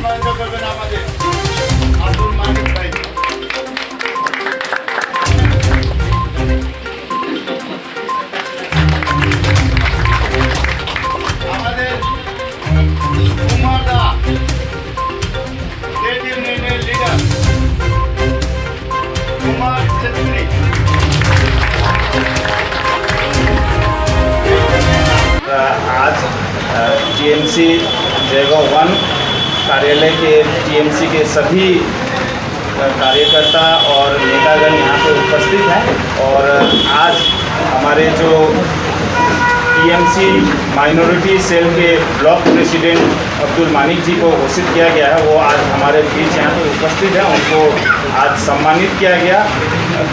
সম্মানিত করবেন আমাদের আব্দুল মানিক ভাই। আমাদের কুমার দা স্টেট ইউনিয়নের লিডার কুমার ছেত্রী। आज टीएमसी जयगांव 1 कार्यालय के टीएमसी के सभी कार्यकर्ता और नेतागण यहाँ पे उपस्थित हैं और आज हमारे जो टीएमसी माइनॉरिटी सेल के ब्लॉक प्रेसिडेंट अब्दुल मानिक जी को घोषित किया गया है, वो आज हमारे बीच यहाँ पे उपस्थित हैं। उनको आज सम्मानित किया गया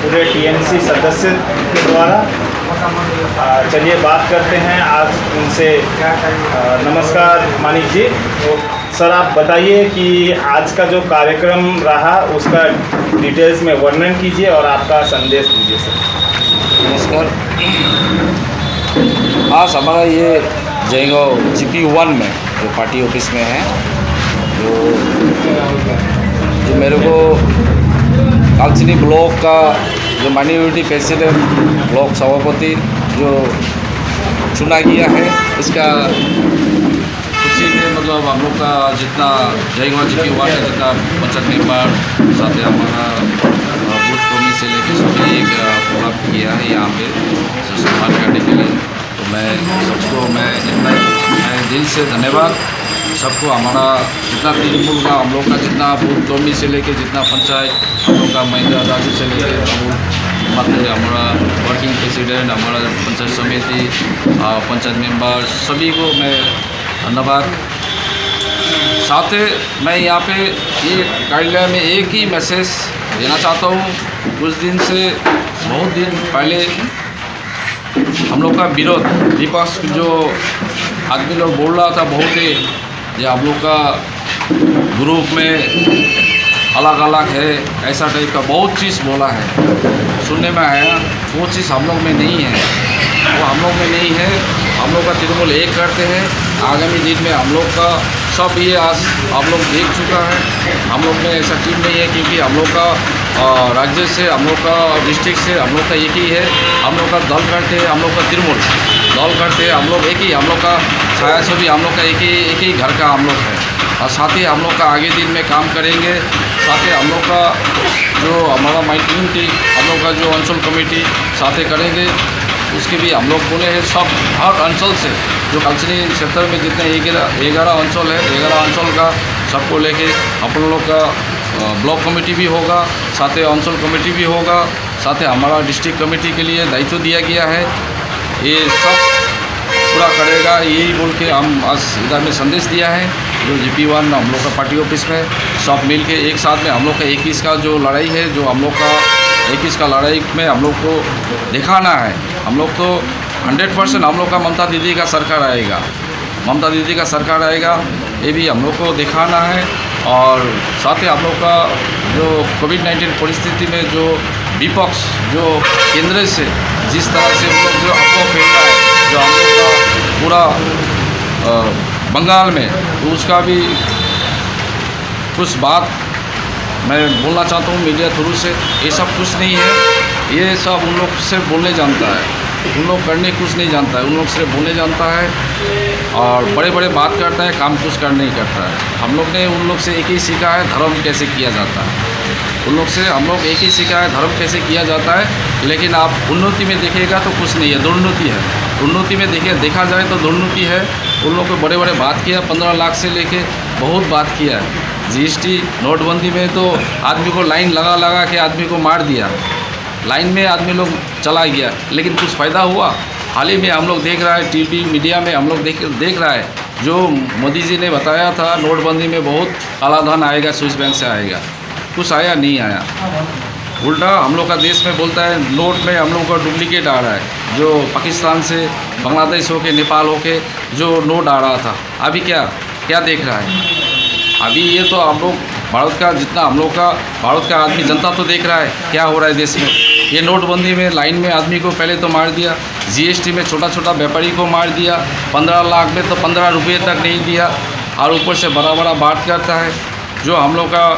पूरे टीएमसी सदस्य के द्वारा। चलिए बात करते हैं आज उनसे। नमस्कार मानिक जी। तो सर आप बताइए कि आज का जो कार्यक्रम रहा उसका डिटेल्स में वर्णन कीजिए और आपका संदेश दीजिए सर। नमस्कार। आज हमारा ये जयगांव GP1 में जो पार्टी ऑफिस में है, जो मेरे को कालचिनी ब्लॉक का जो माइनॉरिटी प्रेसिडेंट ब्लॉक सभापति जो चुना गया है, इसका खुशी में मतलब हम लोग का जितना जयगांव GP1 का जितना पंचायत मेंबर साथ ही हमारा बूथ कमी से लेकर सभी एक प्रोग्राम किया है यहाँ पे सम्मान करने के लिए। तो मैं सबको मैं इतना मैं दिल से धन्यवाद सबको। हमारा जितना तृणमूल का हम लोग का जितना बूथ कमी से लेके जितना पंचायत हम लोग का महिंद्रा राजू से लेके मतलब हमारा वर्किंग प्रेसिडेंट हमारा पंचायत समिति पंचायत मेंबर सभी को मैं धन्यवाद। साथ ही मैं यहाँ पे ये कार्यालय में एक ही मैसेज देना चाहता हूँ। कुछ दिन से बहुत दिन पहले हम लोग का विरोध विपक्ष जो आदमी लोग बोल रहा था बहुत ही जो हम लोग का ग्रुप में अलग अलग है ऐसा टाइप का बहुत चीज़ बोला है, सुनने में आया। वो चीज़ हम लोग में नहीं है, वो हम लोग में नहीं है। हम लोग का तृणमूल एक करते हैं। आगामी दिन में हम लोग का सब ये आज हम लोग देख चुका है। हम लोग में ऐसा टीम नहीं है क्योंकि हम लोग का राज्य से हम लोग का डिस्ट्रिक्ट से हम लोग का एक ही है। हम लोग का दल करते हैं, हम लोग का तृणमूल दल करते हैं, हम लोग एक ही, हम लोग का छाया छवि हम लोग का एक ही घर का हम लोग है। और साथ ही हम लोग का आगे दिन में काम करेंगे। साथ ही हम लोग का जो हमारा माइनॉरिटी हम लोग का जो अंचल कमेटी साथ ही करेंगे, उसके भी हम लोग बोले हैं सब हर अंचल से जो कालचिनी क्षेत्र में जितने 11 अंचल है 11 अंचल का सबको लेके अपन लोग का ब्लॉक कमेटी भी होगा, साथ ही अंचल कमेटी भी होगा, साथ ही हमारा डिस्ट्रिक्ट कमेटी के लिए दायित्व दिया गया है। ये सब पूरा करेगा यही बोल के हम आज इधर में संदेश दिया है। जो GP1 हम लोग का पार्टी ऑफिस में सब मिल के एक साथ में हम लोग का 21 का जो लड़ाई है, जो हम लोग का 21 का लड़ाई में हम लोग को दिखाना है। हम लोग तो 100% हम लोग का ममता दीदी का सरकार आएगा, ममता दीदी का सरकार आएगा, ये भी हम लोग को दिखाना है। और साथ ही हम लोग का जो कोविड-19 परिस्थिति में जो विपक्ष जो केंद्र से जिस तरह से हम लोग जो अफवाह फैल रहा है, जो हम लोग का पूरा बंगाल में, तो उसका भी कुछ बात मैं बोलना चाहता हूँ मीडिया थ्रू से। ये सब कुछ नहीं है, ये सब उन लोग से बोलने जानता है, उन लोग करने कुछ नहीं जानता है, उन लोग से बोलने जानता है और बड़े बड़े बात करता है, काम कुछ कर नहीं करता है। हम लोग ने उन लोग से एक ही सीखा है धर्म कैसे किया जाता है, उन लोग से हम लोग एक ही सीखा है धर्म कैसे किया जाता है। लेकिन आप उन्नति में देखिएगा तो कुछ नहीं है, दुर्नति है। उन्नति में देखा जाए तो दुर्नति है। उन लोग को बड़े बड़े बात किया, 15 लाख से लेके बहुत बात किया है। GST नोटबंदी में तो आदमी को लाइन लगा के आदमी को मार दिया, लाइन में आदमी लोग चला गया, लेकिन कुछ फ़ायदा हुआ? हाल ही में हम लोग देख रहा है टीवी मीडिया में हम लोग देख रहा है जो मोदी जी ने बताया था नोटबंदी में बहुत काला धन आएगा, स्विस बैंक से आएगा, कुछ आया नहीं आया। उल्टा हम लोग का देश में बोलता है नोट में हम लोग का डुप्लीकेट आ रहा है, जो पाकिस्तान से बांग्लादेश होके नेपाल होके जो नोट आ रहा था। अभी क्या देख रहा है? अभी ये तो हम लोग भारत का जितना हम लोग का भारत का आदमी जनता तो देख रहा है क्या हो रहा है देश में। ये नोटबंदी में लाइन में आदमी को पहले तो मार दिया, GST में छोटा छोटा व्यापारी को मार दिया, 15 लाख में तो 15 रुपये तक नहीं दिया। और ऊपर से बड़ा बड़ा बात करता है। जो हम लोग का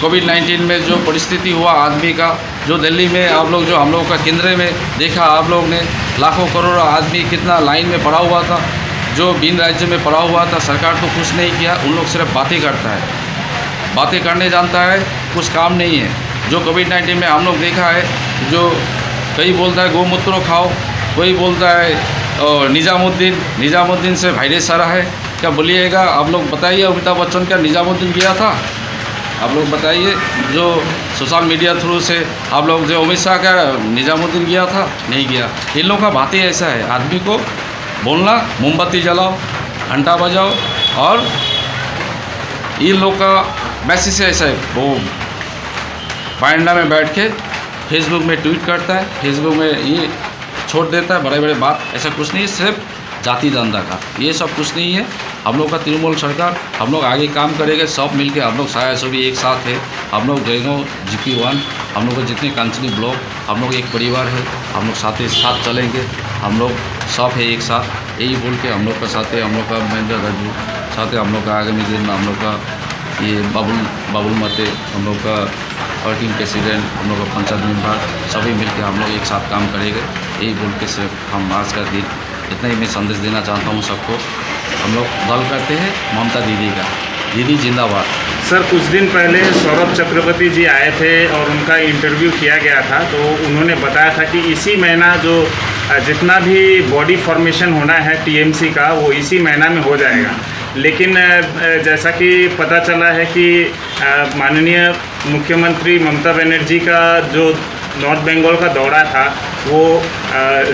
कोविड-19 में जो परिस्थिति हुआ आदमी का, जो दिल्ली में आप लोग जो हम लोग का केंद्र में देखा आप लोग ने, लाखों करोड़ों आदमी कितना लाइन में पड़ा हुआ था, जो बिन राज्य में पड़ा हुआ था। सरकार तो कुछ नहीं किया, उन लोग सिर्फ बातें करता है, बातें करने जानता है, कुछ काम नहीं है। जो कोविड-19 में हम लोग देखा है, जो कई बोलता है गोमूत्र खाओ, कोई बोलता है निजामुद्दीन से वायरस सारा है। क्या बोलिएगा आप लोग बताइए, अमिताभ बच्चन क्या निजामुद्दीन गया था? आप लोग बताइए। जो सोशल मीडिया थ्रू से आप लोग जो अमित शाह का निजामुद्दीन गया था, नहीं गया। इन लोगों का बातें ऐसा है, आदमी को बोलना मोमबत्ती जलाओ, घंटा बजाओ, और इन लोग का मैसेज ऐसा है, वो बारंडा में बैठ के फेसबुक में ट्वीट करता है, फेसबुक में ये छोड़ देता है बड़े बड़े बात। ऐसा कुछ नहीं, सिर्फ जाति धंधा का, ये सब कुछ नहीं है। हम लोग का तृणमूल सरकार, हम लोग आगे काम करेंगे सब मिलके। हम लोग साया सभी एक साथ है। हम लोग जयगांव GP1, हम लोग के जितने कांचनी ब्लॉक, हम लोग एक परिवार है। हम लोग साथ ही साथ चलेंगे, हम लोग सब है एक साथ। यही बोल के हम लोग का साथ है, हम लोग का महेंद्र राजू साथ है। हम लोग का आगामी दिन में हम लोग का ये बाबुल मते, हम लोग का वर्किंग प्रेसिडेंट, हम लोग का पंचायत मेंबर, सभी मिलकर हम लोग एक साथ काम करेंगे। यही बोल के सिर्फ हम आज का दिन इतना ही मैं संदेश देना चाहता हूँ सबको। हम लोग दल करते हैं ममता दीदी का, दीदी जिंदाबाद। सर, कुछ दिन पहले सौरभ चक्रवर्ती जी आए थे और उनका इंटरव्यू किया गया था, तो उन्होंने बताया था कि इसी महीना जो जितना भी बॉडी फॉर्मेशन होना है TMC का, वो इसी महीना में हो जाएगा। लेकिन जैसा कि पता चला है कि माननीय मुख्यमंत्री ममता बनर्जी का जो नॉर्थ बंगाल का दौरा था, वो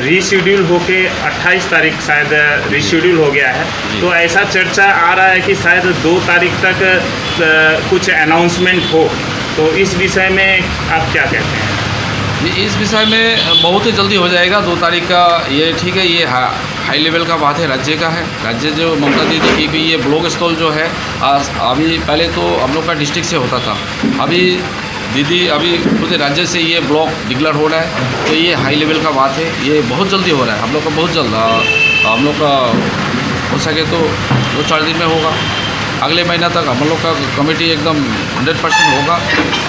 रीशेड्यूल होके 28 तारीख शायद रीशेड्यूल हो गया है। तो ऐसा चर्चा आ रहा है कि शायद 2 तारीख तक कुछ अनाउंसमेंट हो। तो इस विषय में आप क्या कहते हैं? इस विषय में बहुत ही जल्दी हो जाएगा 2 तारीख का। ये ठीक है, ये हाई लेवल का बात है, राज्य का है। राज्य जो ममता दीदी की भी ये ब्लॉक स्टॉल जो है, अभी पहले तो हम लोग का डिस्ट्रिक्ट से होता था, अभी दीदी अभी पूरे राज्य से ये ब्लॉक डिक्लेयर हो रहा है। तो ये हाई लेवल का बात है, ये बहुत जल्दी हो रहा है। हम लोग का बहुत जल्द, हम लोग का हो सके तो 2-4 दिन में होगा। अगले महीना तक हम लोग का कमेटी एकदम 100% होगा,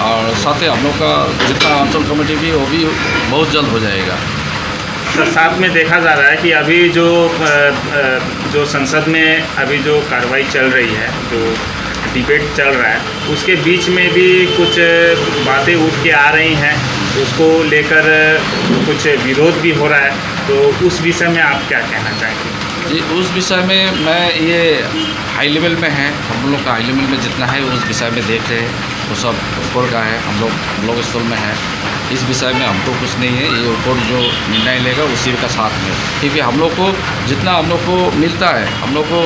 और साथ ही हम लोग का जितना अंचल कमेटी भी वो भी बहुत जल्द हो जाएगा। सर, साथ में देखा जा रहा है कि अभी जो संसद में अभी जो कार्रवाई चल रही है, जो डिबेट चल रहा है, उसके बीच में भी कुछ बातें उठ के आ रही हैं, उसको लेकर कुछ विरोध भी हो रहा है। तो उस विषय में आप क्या कहना चाहेंगे? जी, उस विषय में मैं, ये हाई लेवल में है, हम लोग का हाई लेवल में जितना है उस विषय में देख रहे हैं, वो सब ऊपर का है, हम लोग ब्लॉक स्टॉल में है। इस विषय में हमको कुछ नहीं है, ये ऊपर जो निर्णय लेगा उसी का साथ में, क्योंकि हम लोग को जितना हम लोग को मिलता है, हम लोग को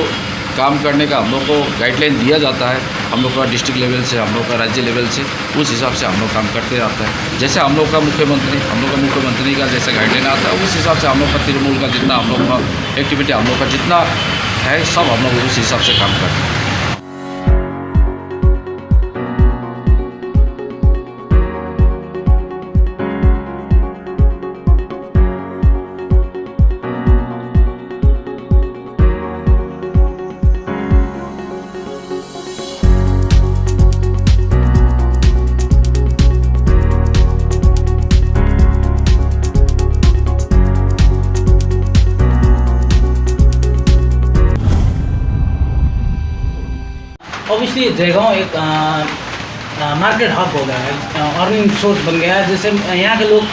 काम करने का हम लोग को गाइडलाइन दिया जाता है, हम लोग का डिस्ट्रिक्ट लेवल से, हम लोग का राज्य लेवल से, उस हिसाब से हम लोग काम करते रहता है। जैसे हम लोग का मुख्यमंत्री का जैसे गाइडलाइन आता है, उस हिसाब से हम लोग का तृणमूल का जितना हम लोग का एक्टिविटी, हम लोग का जितना है, सब हम लोग उस हिसाब से काम करते हैं। ऑब्वियसली जयगांव एक मार्केट हब हो गया है, अर्निंग सोर्स बन गया है। जैसे यहाँ के लोग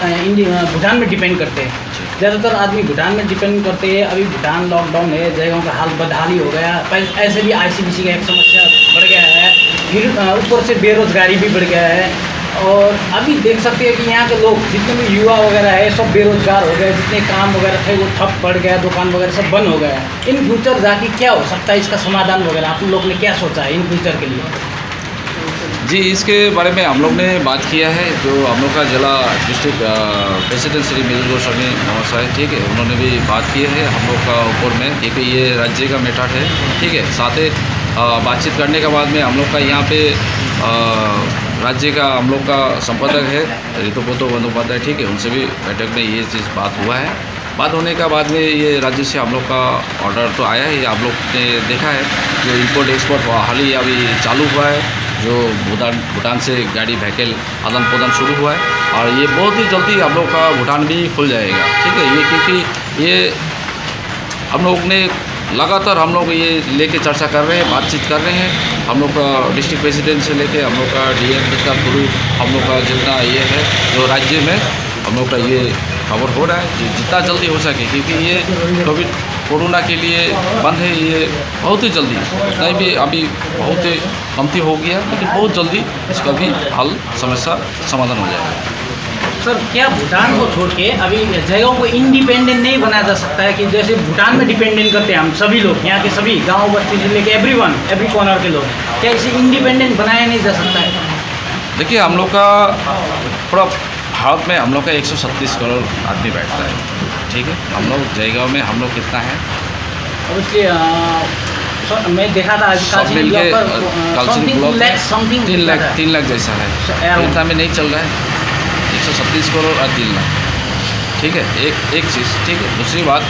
भूटान में डिपेंड करते हैं, ज़्यादातर आदमी भूटान में डिपेंड करते हैं। अभी भूटान लॉकडाउन है, जयगांव का हाल बदहाली हो गया। ऐसे भी ICBC का एक समस्या बढ़ गया है, फिर ऊपर से बेरोजगारी भी बढ़ गया है। और अभी देख सकते हैं कि यहाँ के लोग जितने भी युवा वगैरह है सब बेरोजगार हो गए, जितने काम वगैरह थे वो ठप पड़ गया, दुकान वगैरह सब बंद हो गया। इन फ्यूचर जाके क्या हो सकता है, इसका समाधान वगैरह आप लोग ने क्या सोचा है इन फ्यूचर के लिए? जी, इसके बारे में हम लोग ने बात किया है। जो हम लोग का जिला डिस्ट्रिक्ट प्रेसिडेंट श्री मृदुल गोस्वामी महाशय, ठीक है, उन्होंने भी बात की है हम लोग का ऊपर में, क्योंकि ये राज्य का मैटर है, ठीक है। साथ ही बातचीत करने के बाद में हम लोग का यहाँ पे राज्य का हम लोग का संपादक है ऋतुपतो बंदोपाध्याय, ठीक है, उनसे भी बैठक में ये चीज़ बात हुआ है। बात होने का बाद में ये राज्य से हम लोग का ऑर्डर तो आया है, आप लोग ने देखा है जो इम्पोर्ट एक्सपोर्ट हाल ही अभी चालू हुआ है, जो भूटान से गाड़ी व्हीकल आदान प्रदान शुरू हुआ है और ये बहुत ही जल्दी हम लोग का भूटान भी खुल जाएगा। ठीक है, ये क्योंकि ये हम लोग ने लगातार हम लोग ये लेके चर्चा कर रहे हैं, बातचीत कर रहे हैं। हम लोग का डिस्ट्रिक्ट प्रेसिडेंट से लेके हम लोग का DM का थ्रू हम लोग का जितना ये है जो राज्य में हम लोग का ये खबर हो रहा है जितना जल्दी हो सके, क्योंकि ये कोरोना के लिए बंद है, ये बहुत ही जल्दी नहीं भी अभी बहुत ही कमती हो गया, लेकिन बहुत जल्दी इसका भी हल समस्या समाधान हो जाएगा। सर, क्या भूटान को छोड़ के अभी जगहों को इंडिपेंडेंट नहीं बनाया जा सकता है कि जैसे भूटान में डिपेंडेंट करते हैं हम सभी लोग, यहाँ के सभी गांव बस्ती से लेके एवरी कॉर्नर के लोग, क्या इसे इंडिपेंडेंट बनाया नहीं जा सकता है? देखिए, हम लोग का पूरा भारत में हम लोग का 137 करोड़ आदमी बैठता है। ठीक है, हम लोग जयगांव में हम लोग कितना है, और इसलिए मैं देखा था सब मिल के कालचिनी ब्लॉक 3 लाख जैसा है, इतना में नहीं चल रहा है, 137 करोड़ और 3 लाख। ठीक है, एक चीज़। ठीक है, दूसरी बात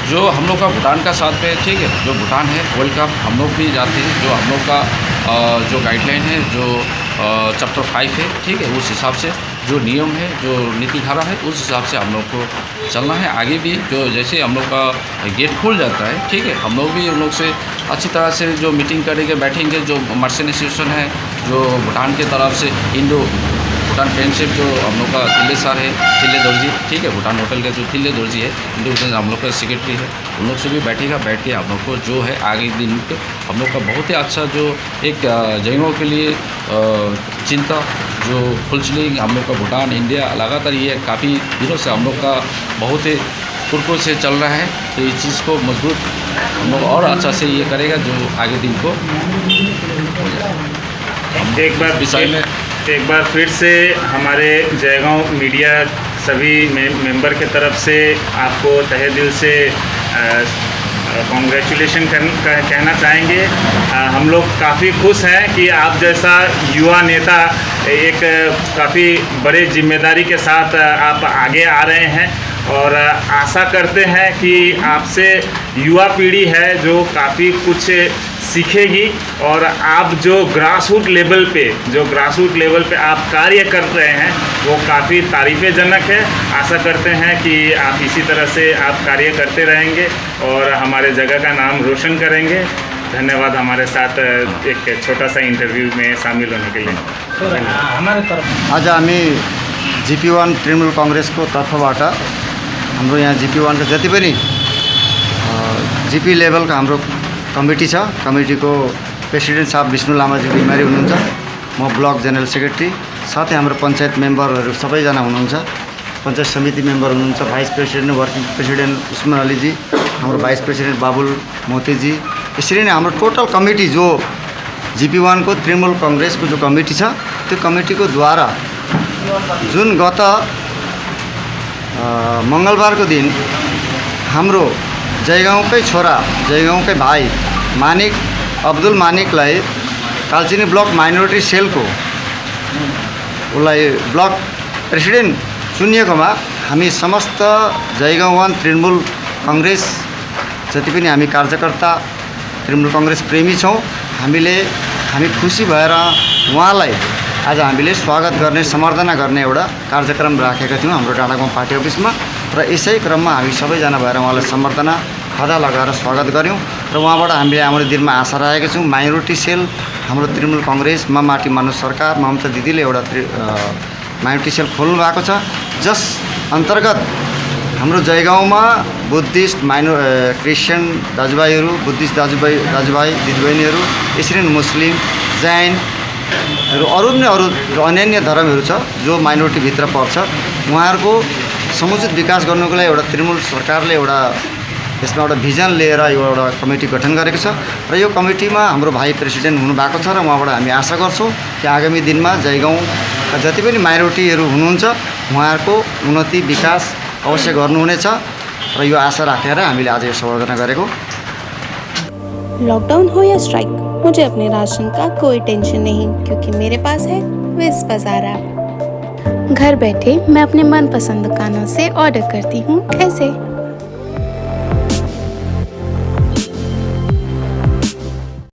जो हम लोग का भूटान का साथ में, ठीक है, जो भूटान है वर्ल्ड कप हम लोग भी जाते हैं, जो हम लोग का जो गाइडलाइन है, जो चैप्टर 5 है, ठीक है, उस हिसाब से जो नियम है, जो नीति धारा है, उस हिसाब से हम लोग को चलना है। आगे भी जो जैसे हम लोग का गेट खुल जाता है, ठीक है, हम लोग भी उन लोग से अच्छी तरह से जो मीटिंग करेंगे, बैठेंगे। जो मर्चेंट एसोसिएशन है, जो भूटान के तरफ से इंडो भूटान फ्रेंडशिप जो हम लोग का थिल्ले सर है, थिल्ले दर्जी, ठीक है, भूटान होटल का जो थिल्ले दर्जी है, इंडो हम लोग का सेक्रेटरी है, उन लोग से भी बैठेगा, बैठ के हम लोग को जो है आगे दिन पे हम लोग का बहुत ही अच्छा जो एक जयगांव के लिए चिंता जो फुलफिलिंग हम लोग का भूटान इंडिया लगातार ये काफ़ी दिनों से हम लोग का बहुत ही कुरकुर से चल रहा है, तो इस चीज़ को मजबूत हम लोग और अच्छा से ये करेगा जो आगे दिन को हो जाए। एक बार फिर से हमारे जयगांव मीडिया सभी मेंबर के तरफ से आपको तहे दिल से कॉन्ग्रेचुलेशन कहना चाहेंगे। हम लोग काफ़ी खुश हैं कि आप जैसा युवा नेता एक काफ़ी बड़े जिम्मेदारी के साथ आप आगे आ रहे हैं और आशा करते हैं कि आपसे युवा पीढ़ी है जो काफ़ी कुछ सीखेगी और आप जो ग्रासरूट लेवल पे आप कार्य कर रहे हैं वो काफ़ी तारीफ़जनक है। आशा करते हैं कि आप इसी तरह से आप कार्य करते रहेंगे और हमारे जगह का नाम रोशन करेंगे। धन्यवाद हमारे साथ एक छोटा सा इंटरव्यू में शामिल होने के लिए। हमारे तरफ आज हामी GP1 तृणमूल कांग्रेसको तर्फबाट हाम्रो यहाँ GP1 को जति पनि GP लेभलको हाम्रो कमिटी छ, कमिटीको प्रेसिडेन्ट साहब विष्णु लामाजी बिमारी हुनुहुन्छ, म ब्लक जेनरल सेक्रेटरी, साथै हाम्रो पञ्चायत मेम्बरहरू सबैजना हुनुहुन्छ, पञ्चायत समिति मेम्बर हुनुहुन्छ, vice president working president Usman Ali ji, हाम्रो भाइस प्रेसिडेन्ट बाबुल मोतीजी, यसरी नै हाम्रो टोटल कमिटी जो GP1 को तृणमूल कांग्रेसको जो कमिटी छ त्यो कमिटीको द्वारा जुन गत मङ्गलबारको दिन हाम्रो जयगाउँकै छोरा, जयगाउँकै भाइ मानिक अब्दुल मानिकलाई कालचिनी ब्लक माइनोरिटी सेलको उसलाई ब्लक प्रेसिडेन्ट चुनिएकोमा हामी समस्त जयगाउँ 1 तृणमूल कांग्रेस जति पनि हामी कार्यकर्ता तृणमूल कांग्रेस प्रेमी छौँ। हामी खुसी भएर उहाँलाई आज हामीले स्वागत गर्ने, सम्बर्धना गर्ने एउटा कार्यक्रम राखेका थियौँ हाम्रो डाँडागाउँ पार्टी अफिसमा र यसै क्रममा हामी सबैजना भएर उहाँलाई सम्बर्धना खदा लगाएर स्वागत गऱ्यौँ र उहाँबाट हामीले आउने दिनमा आशा राखेका छौँ माइनोरिटी सेल हाम्रो तृणमूल कांग्रेसमा माथि मान्नु सरकार ममता दिदीले एउटा माइनोरिटी सेल खोल्नु भएको छ, जस अन्तर्गत हाम्रो जयगाउँमा बुद्धिस्ट क्रिस्चियन दाजुभाइहरू, बुद्धिस्ट दाजुभाइ दिदीबहिनीहरू, यसरी नै मुस्लिम, जैनहरू, अरू अन्य धर्महरू छ जो माइनोरिटीभित्र पर्छ, उहाँहरूको समुचित विकास गर्नुको लागि एउटा तृणमूल सरकारले एउटा यसमा एउटा भिजन लिएर एउटा कमिटी गठन गरेको छ र यो कमिटीमा हाम्रो भाइ प्रेसिडेन्ट हुनुभएको छ र उहाँबाट हामी आशा गर्छौँ कि आगामी दिनमा जयगाउँका जति पनि माइनोरिटीहरू हुनुहुन्छ उहाँहरूको उन्नति विकास अवश्य गर्नुहुनेछ र यो आशा राखेर हामीले आज यो सम्बर्धना गरेको। लॉकडाउन हो या स्ट्राइक, मुझे अपने राशन का कोई टेंशन नहीं, क्योंकि मेरे पास है विस बाजार ऐप। घर बैठे मैं अपने मनपसंद दुकानों से ऑर्डर करती हूँ। कैसे?